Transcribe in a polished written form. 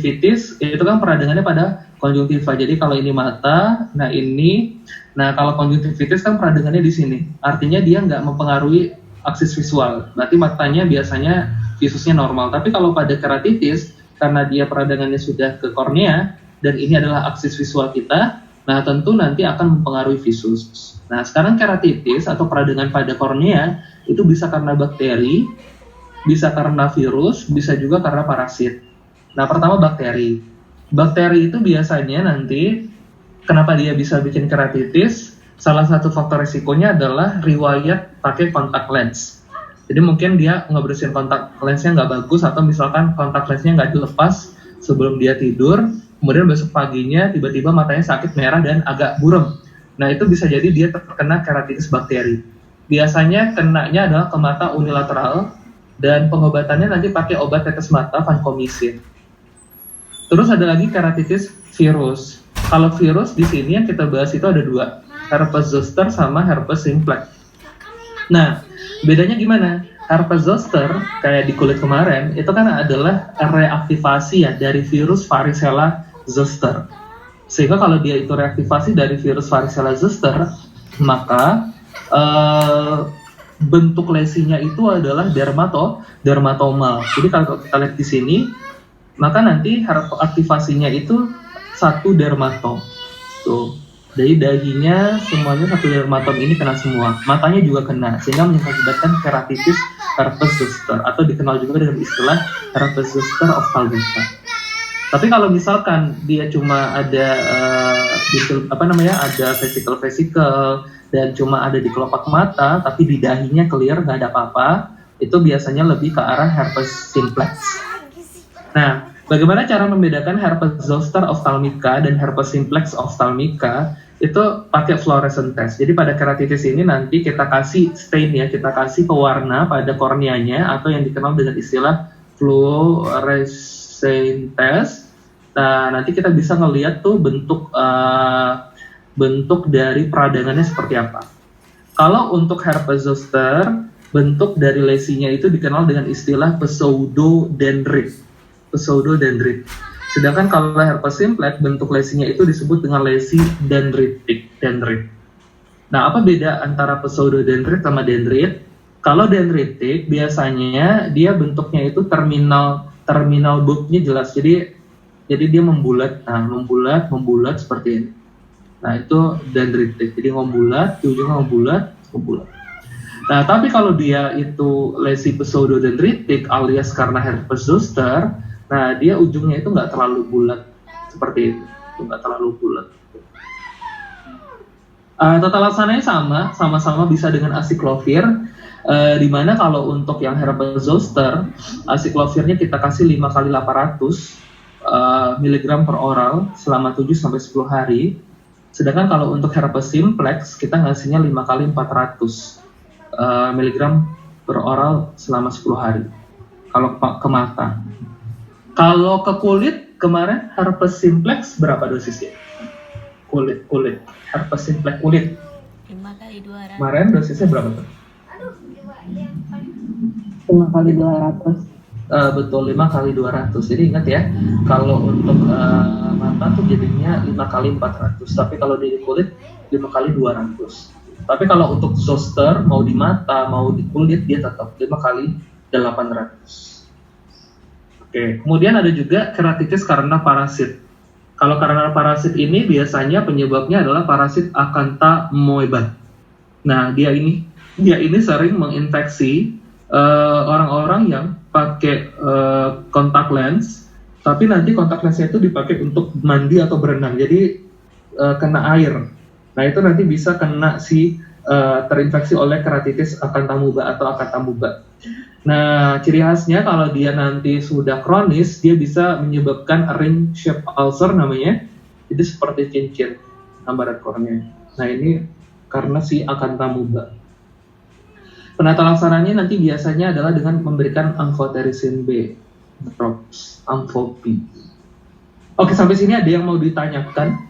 konjungtivitis itu kan peradangannya pada konjungtiva. Jadi kalau ini mata, nah kalau konjungtivitis kan peradangannya di sini. Artinya dia nggak mempengaruhi aksis visual. Berarti matanya biasanya visusnya normal. Tapi kalau pada keratitis, karena dia peradangannya sudah ke kornea dan ini adalah aksis visual kita, nah tentu nanti akan mempengaruhi visus. Nah sekarang keratitis atau peradangan pada kornea itu bisa karena bakteri, bisa karena virus, bisa juga karena parasit. Nah, pertama bakteri. Bakteri itu biasanya nanti, kenapa dia bisa bikin keratitis, salah satu faktor risikonya adalah riwayat pakai kontak lens. Jadi mungkin dia ngebersihin kontak lensnya nggak bagus, atau misalkan kontak lensnya nggak dilepas sebelum dia tidur, kemudian besok paginya tiba-tiba matanya sakit merah dan agak burem. Nah, itu bisa jadi dia terkena keratitis bakteri. Biasanya kenanya adalah ke mata unilateral, dan pengobatannya nanti pakai obat tetes mata vancomycin. Terus ada lagi keratitis virus. Kalau virus di sini yang kita bahas itu ada dua, herpes zoster sama herpes simplex. Nah, bedanya gimana? Herpes zoster kayak di kulit kemarin itu kan adalah reaktivasi ya dari virus varicella zoster. Sehingga kalau dia itu reaktivasi dari virus varicella zoster, maka bentuk lesinya itu adalah dermatomal. Jadi kalau kita lihat di sini, maka nanti aktivasinya itu satu dermatom. Tuh. Dari dahinya semuanya satu dermatom ini kena semua. Matanya juga kena, sehingga mengakibatkan keratitis herpes zoster atau dikenal juga dengan istilah herpes zoster ophthalmica. Tapi kalau misalkan dia cuma ada ada vesikel dan cuma ada di kelopak mata, tapi di dahinya clear, nggak ada apa-apa, itu biasanya lebih ke arah herpes simplex. Nah, bagaimana cara membedakan herpes zoster ophthalmica dan herpes simplex ophthalmica? Itu pakai fluorescent test. Jadi pada keratitis ini nanti kita kasih stain ya, kita kasih pewarna pada korneanya atau yang dikenal dengan istilah fluorescent test. Nah, nanti kita bisa ngelihat tuh bentuk dari peradangannya seperti apa. Kalau untuk herpes zoster, bentuk dari lesinya itu dikenal dengan istilah pseudodendrit. Sedangkan kalau herpes simplex, bentuk lesinya itu disebut dengan lesi dendrit. Nah, apa beda antara pseudodendrit sama dendrit? Kalau dendritik biasanya dia bentuknya itu terminal bulbnya jelas. Jadi dia membulat seperti ini. Nah, itu dendritik. Jadi membulat, di ujungnya membulat. Nah, tapi kalau dia itu lesi pseudodendritik alias karena herpes zoster, nah dia ujungnya itu nggak terlalu bulat seperti itu, nggak terlalu bulat. Tata laksananya sama-sama bisa dengan asiklovir, di mana kalau untuk yang herpes zoster, asiklovirnya kita kasih 5 kali 800 mg per oral selama 7-10 hari. Sedangkan kalau untuk herpes simplex, kita ngasihnya 5 kali 400 mg per oral selama 10 hari. Kalau ke mata. Kalau ke kulit, kemarin herpes simplex berapa dosisnya? Kulit. Herpes simplex kulit. 5 kali 200. Kemarin dosisnya berapa tuh? 5 kali 200. Betul, 5 kali 200. Jadi ingat ya, kalau untuk mata tuh jadinya 5 kali 400. Tapi kalau di kulit 5 kali 200. Tapi kalau untuk zoster, mau di mata, mau di kulit, dia tetap 5 kali 800. Oke, kemudian ada juga keratitis karena parasit. Kalau karena parasit ini biasanya penyebabnya adalah parasit Acanthamoeba. Nah, dia ini sering menginfeksi orang-orang yang pakai kontak lens, tapi nanti kontak lensnya itu dipakai untuk mandi atau berenang, jadi kena air. Nah, itu nanti bisa kena terinfeksi oleh keratitis Acanthamoeba atau Acanthamoeba. Nah, ciri khasnya kalau dia nanti sudah kronis, dia bisa menyebabkan ring shape ulcer namanya. Jadi seperti cincin gambaran kornea. Nah, ini karena Acanthamoeba. Penata laksananya nanti biasanya adalah dengan memberikan amphotericin B drops, Amphobi. Oke, sampai sini ada yang mau ditanyakan?